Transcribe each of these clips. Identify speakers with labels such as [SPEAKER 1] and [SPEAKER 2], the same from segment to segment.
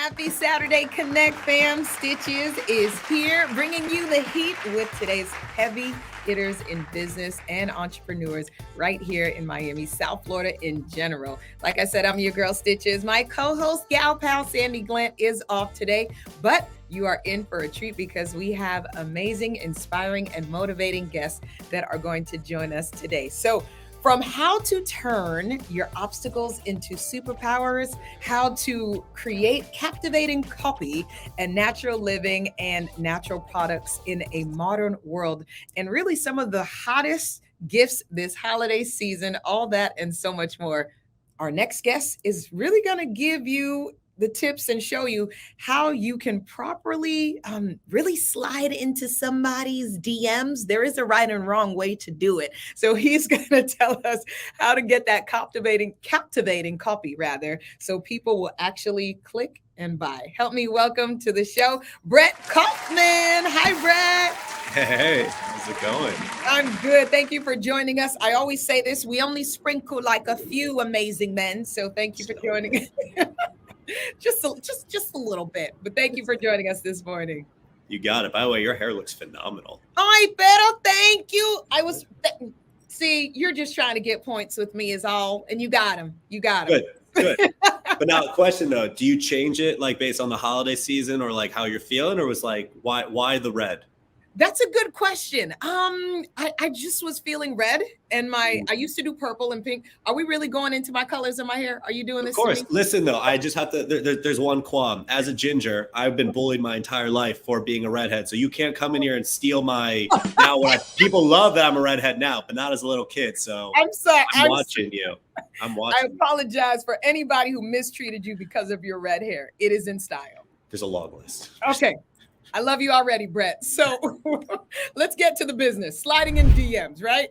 [SPEAKER 1] Happy Saturday, Connect fam. Stitches is here bringing you the heat with today's heavy hitters in business and entrepreneurs right here in Miami, South Florida in general. Like I said, I'm your girl Stitches. My co-host, gal pal Sandy Glant, is off today, but you are in for a treat because we have amazing, inspiring, and motivating guests that are going to join us today. So from how to turn your obstacles into superpowers, how to create captivating copy and natural living and natural products in a modern world, and really some of the hottest gifts this holiday season, all that and so much more. Our next guest is really going to give you the tips and show you how you can properly really slide into somebody's DMs. There is a right and wrong way to do it. So he's going to tell us how to get that captivating copy rather, so people will actually click and buy. Help me welcome to the show, Brett Kaufman. Hi, Brett.
[SPEAKER 2] Hey, how's it going?
[SPEAKER 1] I'm good. Thank you for joining us. I always say this, we only sprinkle like a few amazing men. So thank you for joining us. just a little bit, but thank you for joining us this morning.
[SPEAKER 2] You got it. By the way, your hair looks phenomenal.
[SPEAKER 1] I better thank you. See, you're just trying to get points with me is all, and you got them.
[SPEAKER 2] Good. But now, question though, do you change it like based on the holiday season or like how you're feeling, or was like why the red?
[SPEAKER 1] That's a good question. I just was feeling red, and I used to do purple and pink. Are we really going into my colors in my hair? Are you doing this?
[SPEAKER 2] Of course. Listen though, I just have to. There's one qualm. As a ginger, I've been bullied my entire life for being a redhead. So you can't come in here and steal my. Now, people love that I'm a redhead now, but not as a little kid. So
[SPEAKER 1] I'm sorry.
[SPEAKER 2] I'm watching you. I'm watching.
[SPEAKER 1] I apologize for anybody who mistreated you because of your red hair. It is in style.
[SPEAKER 2] There's a long list.
[SPEAKER 1] Okay. I love you already, Brett. So let's get to the business. Sliding in DMs, right?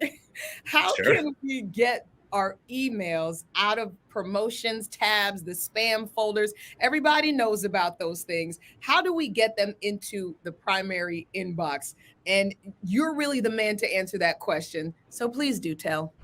[SPEAKER 1] How can we get our emails out of promotions tabs, the spam folders? Everybody knows about those things. How do we get them into the primary inbox? And you're really the man to answer that question. So please do tell.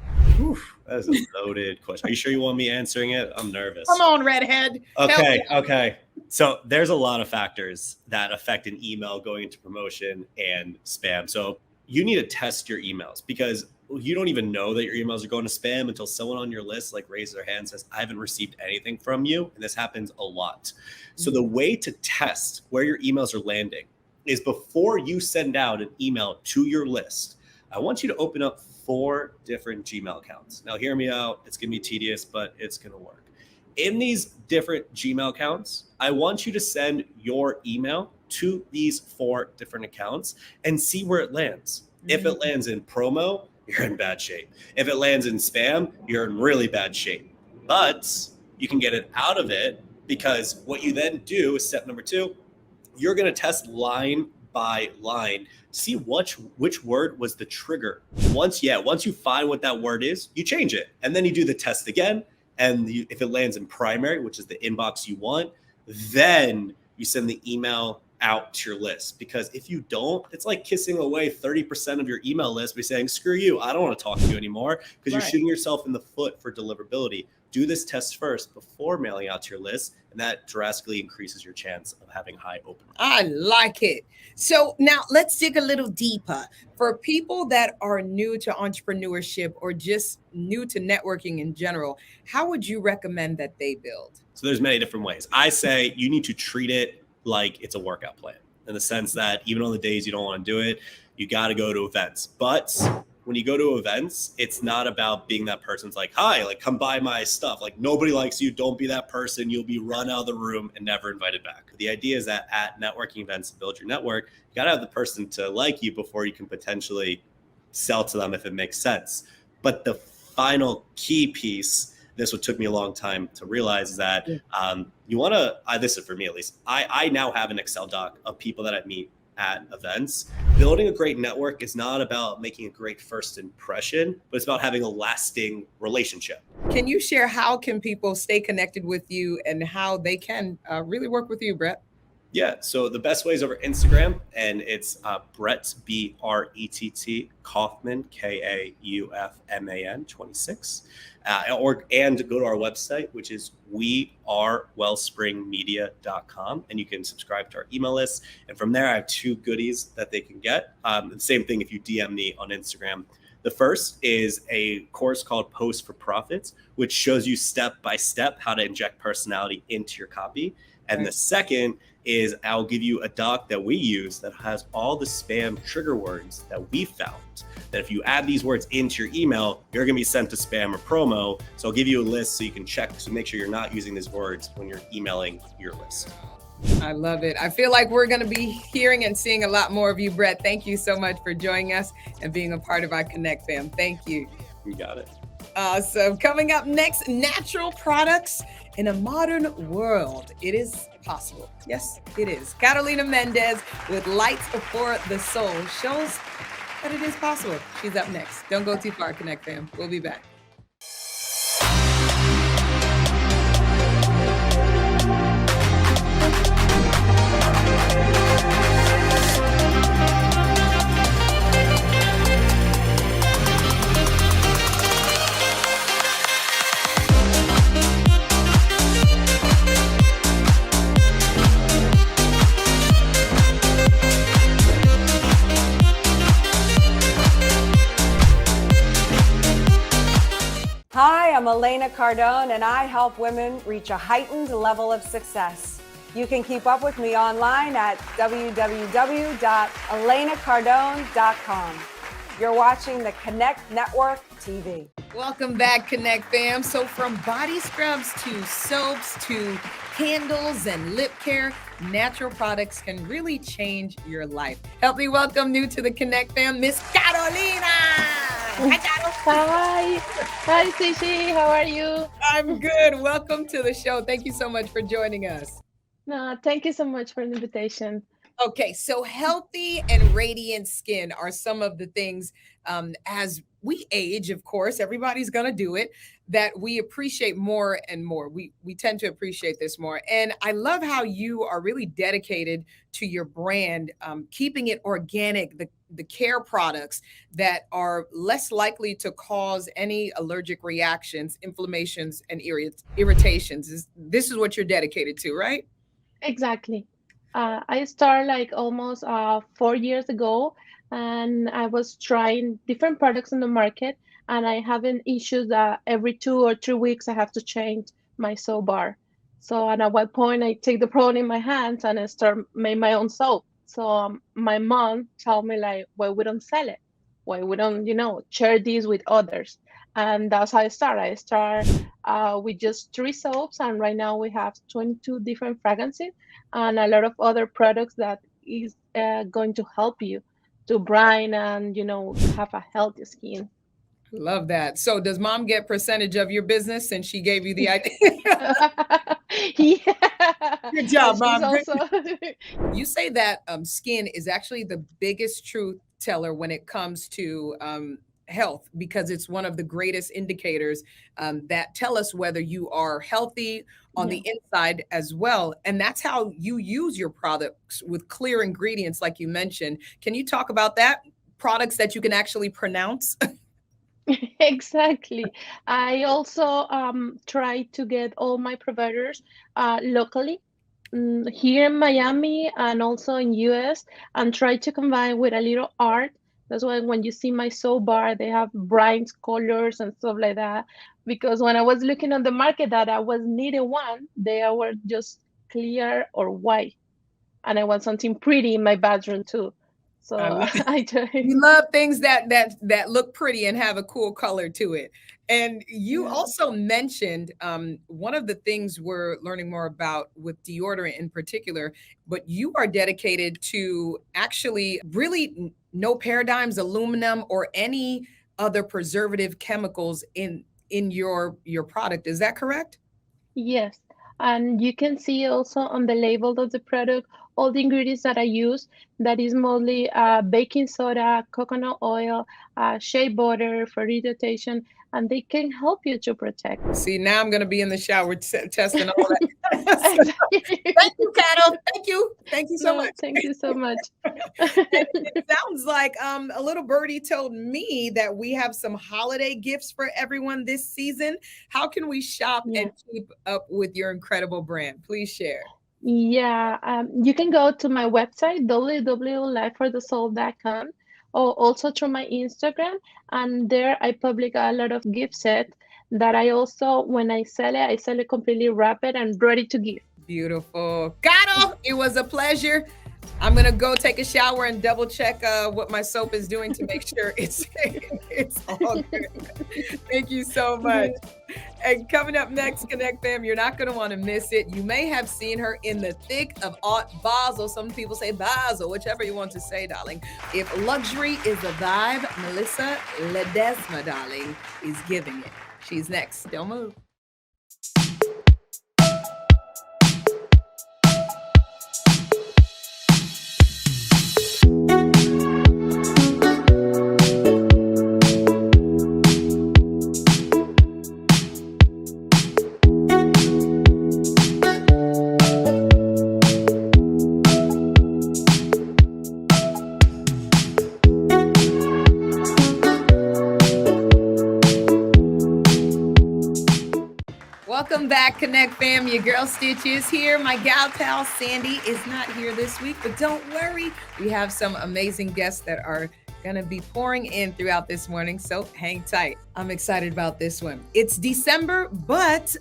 [SPEAKER 2] That is a loaded question. Are you sure you want me answering it? I'm nervous.
[SPEAKER 1] Come on, redhead.
[SPEAKER 2] Okay. So there's a lot of factors that affect an email going into promotion and spam. So you need to test your emails because you don't even know that your emails are going to spam until someone on your list like raises their hand and says, I haven't received anything from you. And this happens a lot. So the way to test where your emails are landing is before you send out an email to your list, I want you to open up 4 different Gmail accounts. Now, hear me out. It's going to be tedious, but it's going to work. In these different Gmail accounts, I want you to send your email to these 4 different accounts and see where it lands. If it lands in promo, you're in bad shape. If it lands in spam, you're in really bad shape. But you can get it out of it because what you then do is step number 2, you're going to test line by line, see which word was the trigger. Once you find what that word is, you change it. And then you do the test again. And if it lands in primary, which is the inbox you want, then you send the email out to your list. Because if you don't, it's like kissing away 30% of your email list by saying, screw you, I don't want to talk to you anymore, because you're shooting yourself in the foot for deliverability. Do this test first before mailing out to your list, and that drastically increases your chance of having high open rates.
[SPEAKER 1] I like it. So now let's dig a little deeper. For people that are new to entrepreneurship or just new to networking in general, how would you recommend that they build?
[SPEAKER 2] So there's many different ways. I say you need to treat it like it's a workout plan, in the sense that even on the days you don't want to do it, you got to go to events. But when you go to events, it's not about being that person's like, hi, like come buy my stuff. Like nobody likes you. Don't be that person. You'll be run out of the room and never invited back. The idea is that at networking events, to build your network, you got to have the person to like you before you can potentially sell to them if it makes sense. But the final key piece, this what took me a long time to realize, is that you want to, this is for me at least, I now have an Excel doc of people that I meet at events. Building a great network is not about making a great first impression, but it's about having a lasting relationship.
[SPEAKER 1] Can you share how can people stay connected with you and how they can really work with you, Brett?
[SPEAKER 2] Yeah, so the best way is over Instagram, and it's Brett, Brett Kaufman, Kaufman 26. and go to our website, which is wearewellspringmedia.com, and you can subscribe to our email list. And from there, I have 2 goodies that they can get. The same thing if you DM me on Instagram. The first is a course called Post for Profits, which shows you step by step how to inject personality into your copy. And the second is I'll give you a doc that we use that has all the spam trigger words that we found. That if you add these words into your email, you're going to be sent to spam or promo. So I'll give you a list so you can check to make sure you're not using these words when you're emailing your list.
[SPEAKER 1] I love it. I feel like we're going to be hearing and seeing a lot more of you, Brett. Thank you so much for joining us and being a part of our Connect fam. Thank you.
[SPEAKER 2] You got it.
[SPEAKER 1] So coming up next, natural products in a modern world. It is possible. Yes, it is. Carolina Mendez with Lights for the Soul shows that it is possible. She's up next. Don't go too far, Connect fam. We'll be back.
[SPEAKER 3] Hi, I'm Elena Cardone, and I help women reach a heightened level of success. You can keep up with me online at www.elenacardone.com. You're watching the Connect Network TV.
[SPEAKER 1] Welcome back, Connect fam. So from body scrubs to soaps to candles and lip care, natural products can really change your life. Help me welcome new to the Connect fam, Miss Carolina.
[SPEAKER 4] Hi, Cici. How are you?
[SPEAKER 1] I'm good. Welcome to the show. Thank you so much for joining us.
[SPEAKER 4] No, thank you so much for the invitation.
[SPEAKER 1] Okay, so healthy and radiant skin are some of the things as we age, of course, everybody's going to do it, that we appreciate more and more. We tend to appreciate this more. And I love how you are really dedicated to your brand, keeping it organic, the care products that are less likely to cause any allergic reactions, inflammations, and irritations. This is what you're dedicated to, right?
[SPEAKER 4] Exactly. I started like almost 4 years ago, and I was trying different products in the market, and I having issues that every 2 or 3 weeks I have to change my soap bar. So at one point I take the product in my hands and I start make my own soap. So my mom told me like, why we don't sell it? Why we don't, share these with others? And that's how I start. I start with just 3 soaps, and right now we have 22 different fragrances and a lot of other products that is going to help you to brighten and have a healthy skin.
[SPEAKER 1] Love that. So does mom get percentage of your business since she gave you the idea?
[SPEAKER 4] Yeah.
[SPEAKER 1] Good job, mom.
[SPEAKER 4] Also...
[SPEAKER 1] You say that skin is actually the biggest truth teller when it comes to health, because it's one of the greatest indicators that tell us whether you are healthy on the inside as well. And that's how you use your products, with clear ingredients, like you mentioned. Can you talk about that? Products that you can actually pronounce?
[SPEAKER 4] Exactly. I also try to get all my providers locally here in Miami and also in US, and try to combine with a little art. That's why when you see my soap bar, they have bright colors and stuff like that. Because when I was looking on the market that I was needing one, they were just clear or white. And I want something pretty in my bathroom too. So
[SPEAKER 1] you love things that look pretty and have a cool color to it. And you also mentioned one of the things we're learning more about with deodorant in particular, but you are dedicated to actually really no paradigms, aluminum, or any other preservative chemicals in your product. Is that correct?
[SPEAKER 4] Yes. And you can see also on the label of the product all the ingredients that I use. That is mostly baking soda, coconut oil, shea butter for irritation, and they can help you to protect.
[SPEAKER 1] See, now I'm going to be in the shower testing all that. Thank you, Kato. Thank you so
[SPEAKER 4] No,
[SPEAKER 1] much.
[SPEAKER 4] thank you so much.
[SPEAKER 1] It sounds like a little birdie told me that we have some holiday gifts for everyone this season. How can we shop
[SPEAKER 4] Yeah.
[SPEAKER 1] and keep up with your incredible brand? Please share.
[SPEAKER 4] Yeah, you can go to my website, www.lifeforthesoul.com, or also through my Instagram. And there I public a lot of gift sets that I also, when I sell it completely wrapped and ready to give.
[SPEAKER 1] Beautiful. Kato, it was a pleasure. I'm gonna go take a shower and double check what my soap is doing to make sure it's all good. Thank you so much. And coming up next, Connect Fam, you're not gonna want to miss it. You may have seen her in the thick of Art Basel. Some people say Basel, whichever you want to say, darling. If luxury is a vibe, Melissa Ledesma, darling, is giving it. She's next. Don't move. Welcome back, Connect Fam. Your girl Stitch is here. My gal pal Sandy is not here this week, but don't worry. We have some amazing guests that are going to be pouring in throughout this morning, so hang tight. I'm excited about this one. It's December, but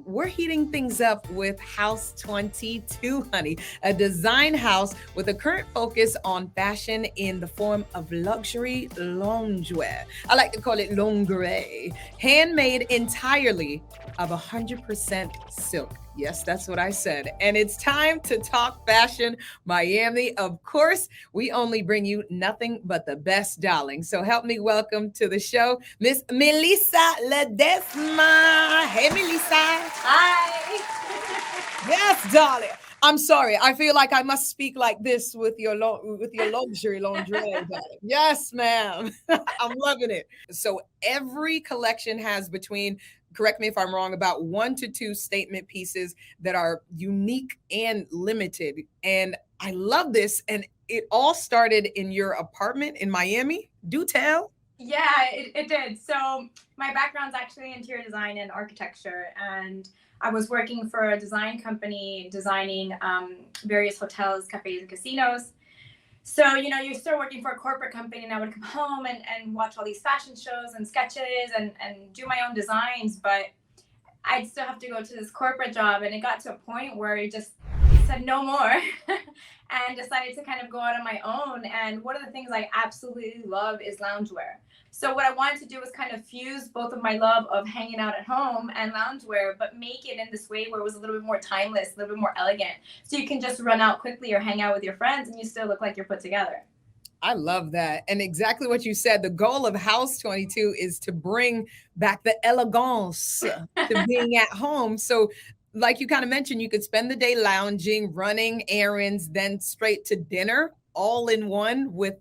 [SPEAKER 1] we're heating things up with House 22, honey, a design house with a current focus on fashion in the form of luxury loungewear. I like to call it lingerie, handmade entirely of 100% silk. Yes, that's what I said. And it's time to talk fashion, Miami. Of course, we only bring you nothing but the best, darling. So help me welcome to the show, Miss Melissa Ledesma. Hey, Melissa.
[SPEAKER 5] Hi.
[SPEAKER 1] Yes, darling. I'm sorry. I feel like I must speak like this with your luxury lingerie, darling. Yes, ma'am. I'm loving it. So every collection has between, correct me if I'm wrong, about 1 to 2 statement pieces that are unique and limited. And I love this. And it all started in your apartment in Miami. Do tell.
[SPEAKER 5] Yeah, it did. So my background's actually interior design and architecture, and I was working for a design company designing various hotels, cafes, and casinos. So, you know, you're still working for a corporate company, and I would come home and watch all these fashion shows and sketches and do my own designs, but I'd still have to go to this corporate job. And it got to a point where I just said no more and decided to kind of go out on my own. And one of the things I absolutely love is loungewear. So what I wanted to do was kind of fuse both of my love of hanging out at home and loungewear, but make it in this way where it was a little bit more timeless, a little bit more elegant. So you can just run out quickly or hang out with your friends and you still look like you're put together.
[SPEAKER 1] I love that. And exactly what you said. The goal of House 22 is to bring back the elegance to being at home. So like you kind of mentioned, you could spend the day lounging, running errands, then straight to dinner, all in one with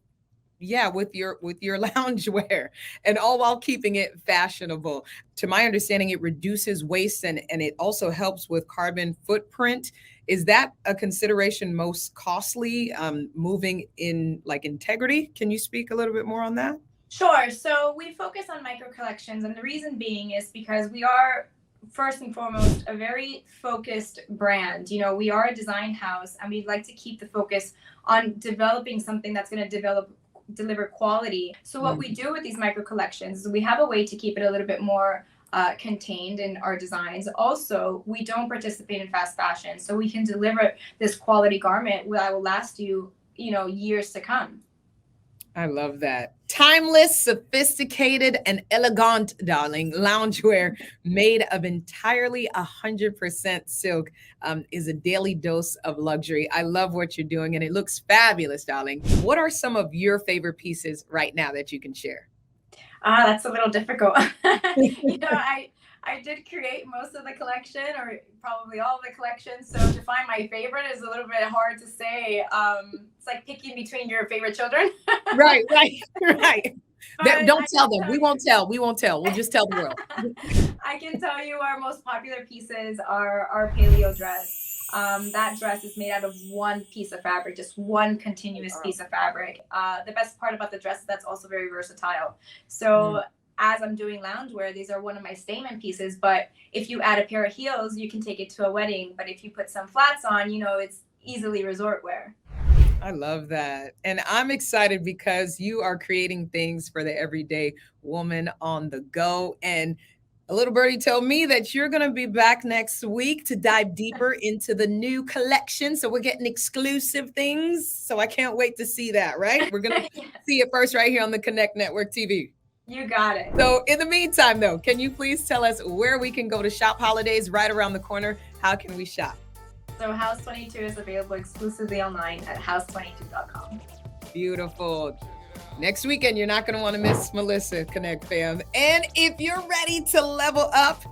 [SPEAKER 1] your loungewear, and all while keeping it fashionable. To my understanding, it reduces waste and it also helps with carbon footprint. Is that a consideration most costly, moving in like integrity? Can you speak a little bit more on that?
[SPEAKER 5] Sure. So we focus on micro collections, and the reason being is because we are first and foremost a very focused brand. You know, we are a design house, and we'd like to keep the focus on developing something that's going to deliver quality. So what we do with these micro collections is we have a way to keep it a little bit more contained in our designs. Also, we don't participate in fast fashion, so we can deliver this quality garment that will last you, years to come.
[SPEAKER 1] I love that. Timeless, sophisticated, and elegant, darling, loungewear made of entirely 100% silk is a daily dose of luxury. I love what you're doing, and it looks fabulous, darling. What are some of your favorite pieces right now that you can share?
[SPEAKER 5] That's a little difficult. I did create most of the collection, or probably all of the collection. So to find my favorite is a little bit hard to say. It's like picking between your favorite children.
[SPEAKER 1] Right.
[SPEAKER 5] But
[SPEAKER 1] Don't
[SPEAKER 5] I
[SPEAKER 1] tell
[SPEAKER 5] can
[SPEAKER 1] them.
[SPEAKER 5] tell
[SPEAKER 1] We
[SPEAKER 5] you-
[SPEAKER 1] won't tell. We won't tell. We'll just tell the world.
[SPEAKER 5] I can tell you our most popular pieces are our paleo dress. That dress is made out of one piece of fabric, just one continuous piece of fabric. The best part about the dress is that's also very versatile. So as I'm doing loungewear, these are one of my statement pieces. But if you add a pair of heels, you can take it to a wedding. But if you put some flats on, it's easily resort wear.
[SPEAKER 1] I love that. And I'm excited because you are creating things for the everyday woman on the go. And a little birdie told me that you're going to be back next week to dive deeper into the new collection. So we're getting exclusive things. So I can't wait to see that, right? We're going to
[SPEAKER 5] Yes,
[SPEAKER 1] see it first right here on the Connect Network TV.
[SPEAKER 5] you got it.
[SPEAKER 1] So in the meantime, though, can you please tell us where we can go to shop? Holidays right around the corner. How can we shop?
[SPEAKER 5] So House 22 is available exclusively online at house22.com.
[SPEAKER 1] Beautiful. Next weekend, you're not going to want to miss Melissa Connect, fam. And if you're ready to level up,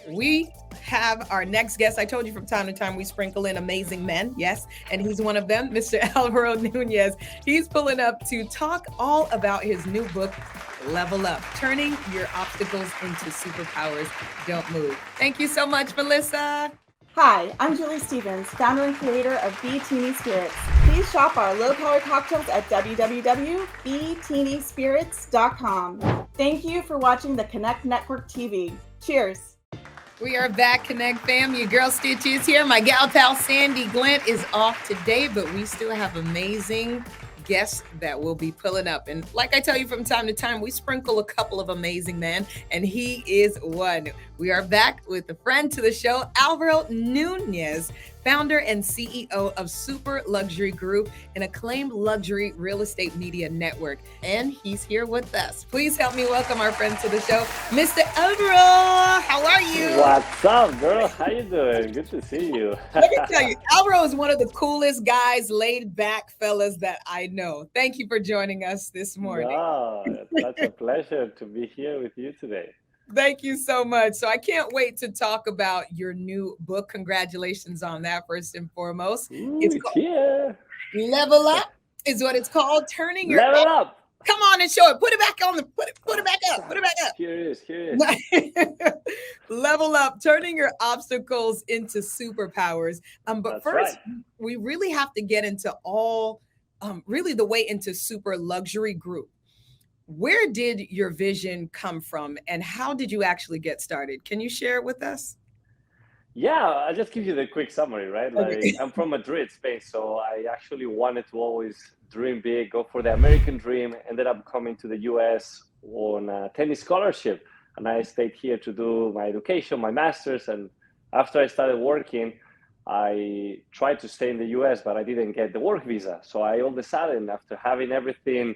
[SPEAKER 1] we have our next guest. I told you from time to time we sprinkle in amazing men. Yes. And he's one of them, Mr. Alvaro Nunez. He's pulling up to talk all about his new book, Level Up, turning your obstacles into superpowers. Don't move. Thank you so much, Melissa.
[SPEAKER 6] Hi, I'm Julie Stevens, founder and creator of Be Teeny Spirits. Please shop our low-calorie cocktails at www.beteenyspirits.com. Thank you for watching the Connect Network TV. Cheers.
[SPEAKER 1] We are back, Connect fam. Your girl Stitch is here. My gal pal Sandy Glint is off today, but we still have amazing guests that will be pulling up. And like I tell you from time to time, we sprinkle a couple of amazing men, and he is one. We are back with a friend to the show, Alvaro Nunez, founder and CEO of Super Luxury Group, an acclaimed luxury real estate media network. And he's here with us. Please help me welcome our friend to the show, Mr. Alvaro. How are you?
[SPEAKER 7] What's up, girl? How you doing? Good to see you.
[SPEAKER 1] Let me tell you, Alvaro is one of the coolest guys, laid back fellas that I know. Thank you for joining us this morning.
[SPEAKER 7] No, that's a pleasure to be here with you today.
[SPEAKER 1] Thank you so much. So I can't wait to talk about your new book. Congratulations on that, first and foremost. It's
[SPEAKER 7] It's
[SPEAKER 1] called
[SPEAKER 7] here.
[SPEAKER 1] Level Up is what it's called. Turning your
[SPEAKER 7] Level up.
[SPEAKER 1] Come on and show it. Put it back on the put it back up. Put it back up.
[SPEAKER 7] Here it is. Here it is.
[SPEAKER 1] Level Up, turning your obstacles into superpowers. But
[SPEAKER 7] That's
[SPEAKER 1] first,
[SPEAKER 7] right.
[SPEAKER 1] we really have to get into all really the way into Super Luxury Group. Where did your vision come from and how did you actually get started? Can you share it with us?
[SPEAKER 7] Yeah, I'll just give you the quick summary, right? Like
[SPEAKER 1] Okay.
[SPEAKER 7] I'm from Madrid, Spain, so I actually wanted to always dream big, go for the American dream. Ended up coming to the US on a tennis scholarship, and I stayed here to do my education, my master's. And after I started working, I tried to stay in the US, but I didn't get the work visa. So I all of a sudden, after having everything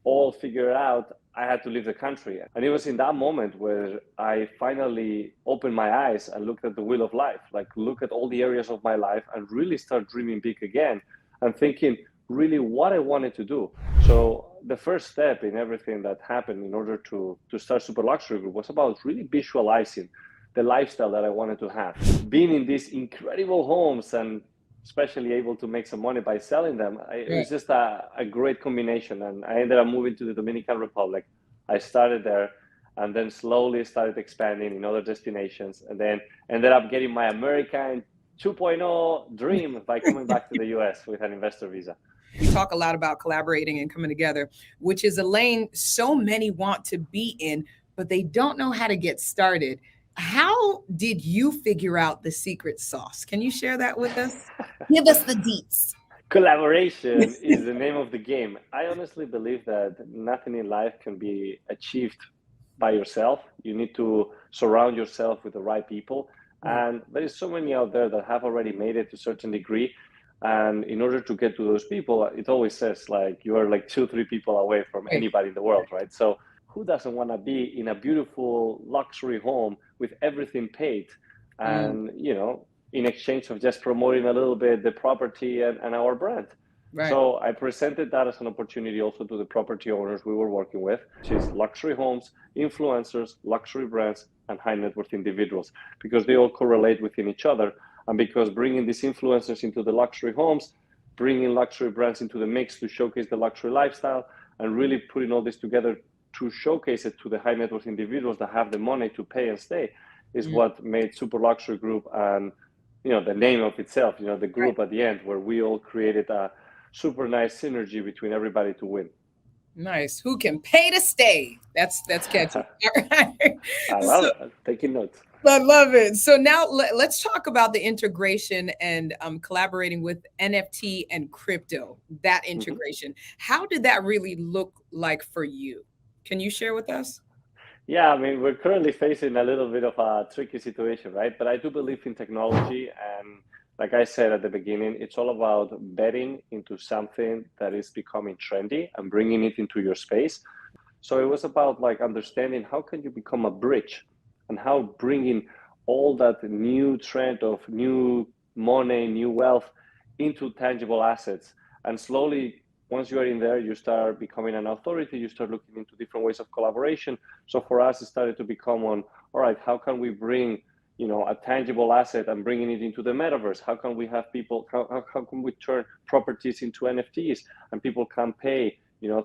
[SPEAKER 7] all figured out, I had to leave the country. And it was in that moment where I finally opened my eyes and looked at the wheel of life, like look at all the areas of my life and really start dreaming big again and thinking really what I wanted to do. So the first step in everything that happened in order to start Super Luxury Group was about really visualizing the lifestyle that I wanted to have. Being in these incredible homes and especially able to make some money by selling them, it was just a great combination. And I ended up moving to the Dominican Republic. I started there and then slowly started expanding in other destinations, and then ended up getting my American 2.0 dream by coming back to the US with an investor visa.
[SPEAKER 1] We talk a lot about collaborating and coming together, which is a lane so many want to be in, but they don't know how to get started. How did you figure out the secret sauce? Can you share that with us? Give us the deets.
[SPEAKER 7] Collaboration is the name of the game. I honestly believe that nothing in life can be achieved by yourself. You need to surround yourself with the right people. And there is so many out there that have already made it to a certain degree. And in order to get to those people, it always says like you are like 2-3 people away from anybody in the world, right? So who doesn't want to be in a beautiful luxury home with everything paid and, you know, in exchange of just promoting a little bit the property and our brand?
[SPEAKER 1] Right.
[SPEAKER 7] So I presented that as an opportunity also to the property owners we were working with, which is luxury homes, influencers, luxury brands, and high net worth individuals, because they all correlate within each other. And because bringing these influencers into the luxury homes, bringing luxury brands into the mix to showcase the luxury lifestyle, and really putting all this together to showcase it to the high net worth individuals that have the money to pay and stay is what made Super Luxury Group, and the name of itself, the group at the end, where we all created a super nice synergy between everybody to win.
[SPEAKER 1] Nice. Who can pay to stay? That's catchy.
[SPEAKER 7] I love it. I'm taking notes.
[SPEAKER 1] I love it. So now let's talk about the integration and collaborating with NFT and crypto, that integration. How did that really look like for you? Can you share with us?
[SPEAKER 7] Yeah, I mean, we're currently facing a little bit of a tricky situation, right? But I do believe in technology. And like I said at the beginning, it's all about betting into something that is becoming trendy and bringing it into your space. So it was about like understanding how can you become a bridge, and how bringing all that new trend of new money, new wealth into tangible assets. And slowly, once you are in there, you start becoming an authority, you start looking into different ways of collaboration. So for us, it started to become all right, how can we bring a tangible asset and bringing it into the metaverse? How can we have people, how can we turn properties into NFTs and people can pay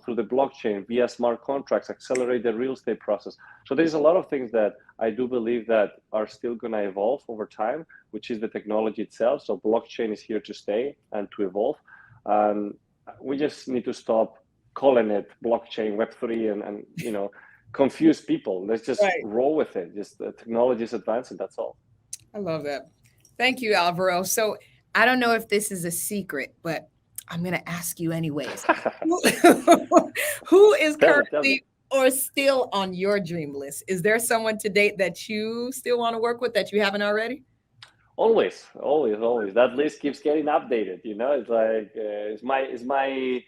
[SPEAKER 7] through the blockchain via smart contracts, accelerate the real estate process. So there's a lot of things that I do believe that are still going to evolve over time, which is the technology itself. So blockchain is here to stay and to evolve. We just need to stop calling it blockchain, Web3, and confuse people. Let's just roll with it. Just the technology is advancing. That's all.
[SPEAKER 1] I love that. Thank you, Alvaro. So I don't know if this is a secret, but I'm going to ask you anyways. Who is currently or still on your dream list? Is there someone to date that you still want to work with that you haven't already?
[SPEAKER 7] Always. That list keeps getting updated. It's like it's my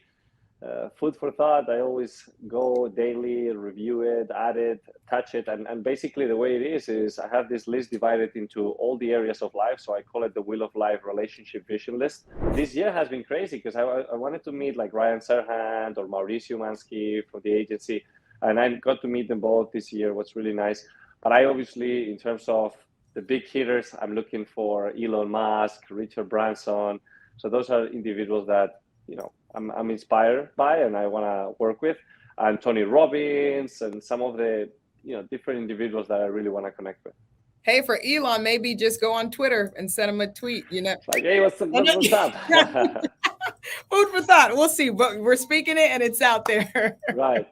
[SPEAKER 7] food for thought. I always go daily, review it, add it, touch it. And basically the way it is I have this list divided into all the areas of life. So I call it the Wheel of Life relationship vision list. This year has been crazy because I wanted to meet like Ryan Serhant or Mauricio Mansky from the agency. And I got to meet them both this year. What's really nice. But I obviously, in terms of the big hitters, I'm looking for Elon Musk, Richard Branson. So those are individuals that, I'm inspired by and I want to work with, and Tony Robbins and some of the different individuals that I really want to connect with.
[SPEAKER 1] Hey, for Elon, maybe just go on Twitter and send him a tweet.
[SPEAKER 7] Like, hey, what's up?
[SPEAKER 1] Food for thought. We'll see, but we're speaking it and it's out there.
[SPEAKER 7] Right.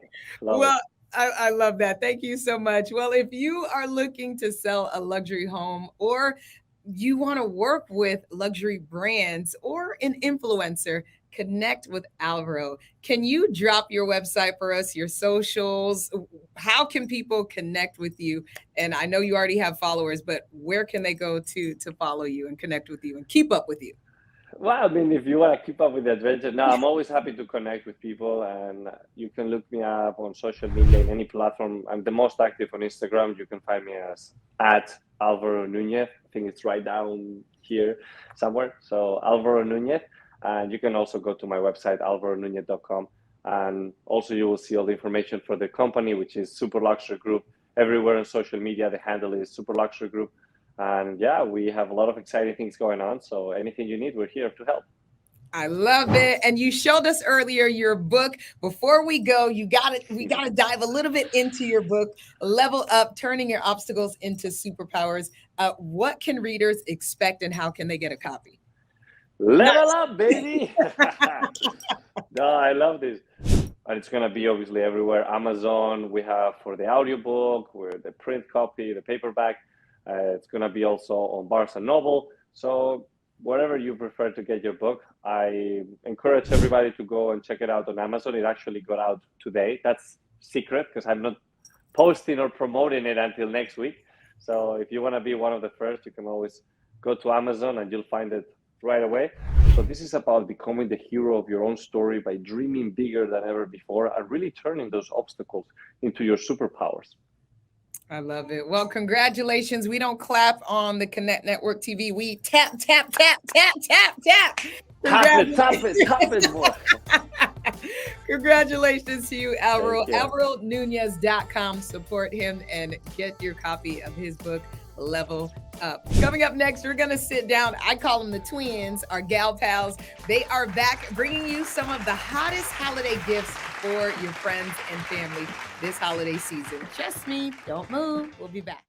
[SPEAKER 1] I love that. Thank you so much. Well, if you are looking to sell a luxury home, or you want to work with luxury brands or an influencer, connect with Alvaro. Can you drop your website for us, your socials? How can people connect with you? And I know you already have followers, but where can they go to follow you and connect with you and keep up with you?
[SPEAKER 7] Well, I mean, if you want to keep up with the adventure, I'm always happy to connect with people, and you can look me up on social media in any platform. I'm the most active on Instagram. You can find me as @Alvaro Nunez. I think it's right down here somewhere. So Alvaro Nunez. And you can also go to my website, alvaronunez.com. And also you will see all the information for the company, which is Super Luxury Group. Everywhere on social media, the handle is Super Luxury Group. And yeah, we have a lot of exciting things going on. So anything you need, we're here to help.
[SPEAKER 1] I love it. And you showed us earlier your book. Before we go, we got to dive a little bit into your book, Level Up, Turning Your Obstacles into Superpowers. What can readers expect and how can they get a copy?
[SPEAKER 7] Level up, baby. No, I love this. And it's going to be obviously everywhere. Amazon, we have for the audiobook, we're the print copy, the paperback. It's going to be also on Barnes & Noble. So wherever you prefer to get your book, I encourage everybody to go and check it out on Amazon. It actually got out today. That's secret because I'm not posting or promoting it until next week. So if you want to be one of the first, you can always go to Amazon and you'll find it right away. So this is about becoming the hero of your own story by dreaming bigger than ever before and really turning those obstacles into your superpowers.
[SPEAKER 1] I love it. Well, congratulations. We don't clap on the Connect Network TV. We tap, tap, tap, tap, tap, tap.
[SPEAKER 7] Tap it, boy.
[SPEAKER 1] Congratulations to you, Alvaro. AlvaroNunez.com. Support him and get your copy of his book, level up. Coming up next, we're going to sit down. I call them the twins, our gal pals. They are back bringing you some of the hottest holiday gifts for your friends and family this holiday season. Trust me, don't move. We'll be back.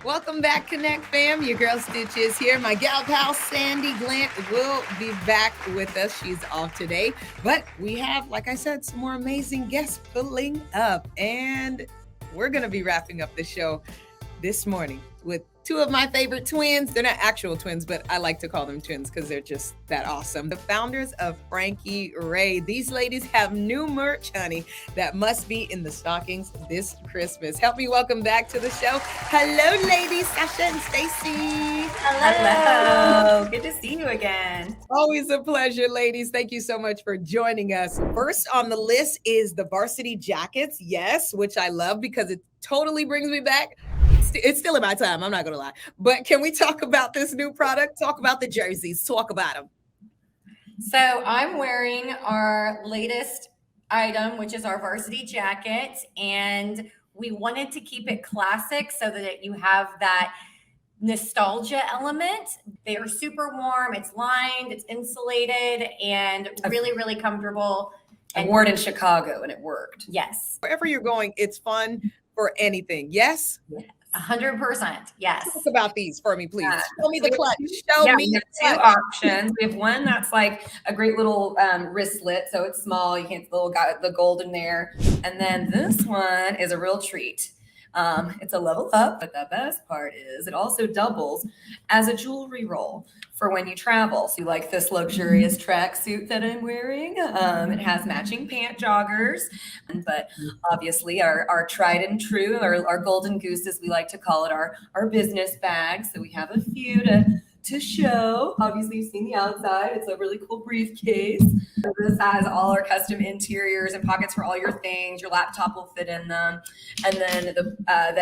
[SPEAKER 1] Welcome back, Connect fam. Your girl Stitch is here. My gal pal Sandy Glant will be back with us. She's off today, but we have, like I said, some more amazing guests pulling up, and we're going to be wrapping up the show this morning with two of my favorite twins. They're not actual twins, but I like to call them twins because they're just that awesome. The founders of Frankie Ray. These ladies have new merch, honey, that must be in the stockings this Christmas. Help me welcome back to the show. Hello, ladies, Sasha and Stacy.
[SPEAKER 8] Hello. Good to see you again.
[SPEAKER 1] Always a pleasure, ladies. Thank you so much for joining us. First on the list is the varsity jackets. Yes, which I love because it totally brings me back. It's still in my time, I'm not gonna lie. But can we talk about this new product? Talk about the jerseys, talk about them.
[SPEAKER 8] So I'm wearing our latest item, which is our varsity jacket. And we wanted to keep it classic so that you have that nostalgia element. They are super warm, it's lined, it's insulated, and really, really comfortable.
[SPEAKER 9] I wore it in Chicago and it worked.
[SPEAKER 8] Yes.
[SPEAKER 1] Wherever you're going, it's fun for anything. Yes?
[SPEAKER 8] 100%. Yes.
[SPEAKER 1] Talk about these for me, please.
[SPEAKER 9] Yeah.
[SPEAKER 1] Show me the clutch. Show me
[SPEAKER 9] we
[SPEAKER 1] the
[SPEAKER 9] have two
[SPEAKER 1] clutch.
[SPEAKER 9] options. We have one that's like a great little wristlet, so it's small. You can't got the gold in there. And then this one is a real treat. It's a level up, but the best part is it also doubles as a jewelry roll for when you travel. So you like this luxurious tracksuit that I'm wearing. It has matching pant joggers, but obviously our tried and true, our golden goose, as we like to call it, our business bag. So we have a few to show. Obviously, you've seen the outside. It's a really cool briefcase. This has all our custom interiors and pockets for all your things. Your laptop will fit in them. And then the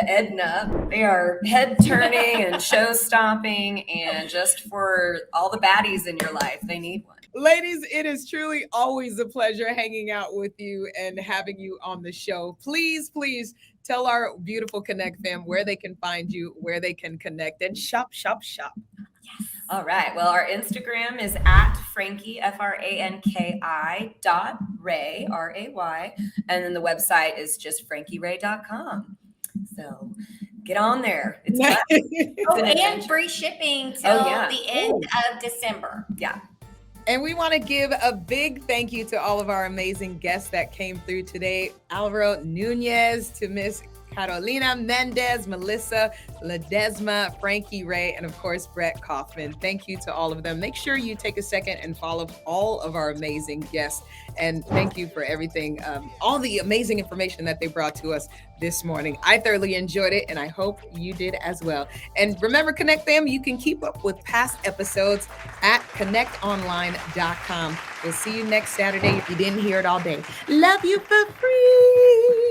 [SPEAKER 9] Edna, they are head turning and show stopping, and just for all the baddies in your life, they need one.
[SPEAKER 1] Ladies, it is truly always a pleasure hanging out with you and having you on the show. Please, please tell our beautiful Connect fam where they can find you, where they can connect, and shop.
[SPEAKER 9] All right. Well, our Instagram is at Frankie, FRANKI .Ray, RAY. And then the website is just FrankieRay.com. So get on there. It's fun.
[SPEAKER 8] And free shipping till the end of December.
[SPEAKER 9] Yeah.
[SPEAKER 1] And we want to give a big thank you to all of our amazing guests that came through today. Alvaro Nunez, to Miss Carolina Mendez, Melissa Ledesma, Frankie Ray, and of course, Brett Kaufman. Thank you to all of them. Make sure you take a second and follow all of our amazing guests. And thank you for everything, all the amazing information that they brought to us this morning. I thoroughly enjoyed it, and I hope you did as well. And remember, Connect fam, you can keep up with past episodes at connectonline.com. We'll see you next Saturday if you didn't hear it all day. Love you for free.